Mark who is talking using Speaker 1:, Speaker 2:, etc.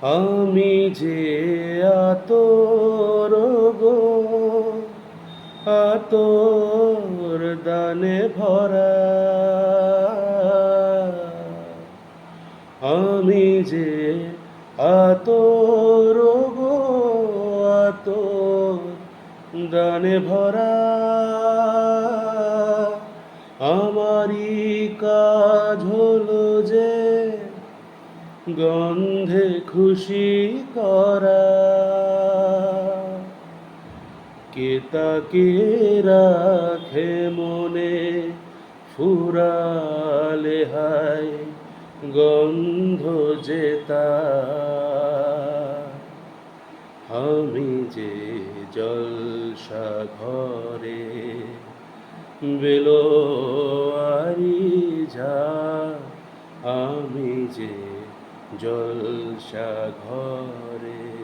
Speaker 1: আমি যে আতর গো, আতর দানে ভরা, আমি যে আতর গো, আতর দানে ভরা। আমারই কাজ হলো যে গন্ধে খুশি করা। কে তাকে রাখে মনে ফুরালে হায় গন্ধ যে তার। আমি যে জলসা ঘরে বেলোয়ারি যা, আমি যে জলসা ঘরে।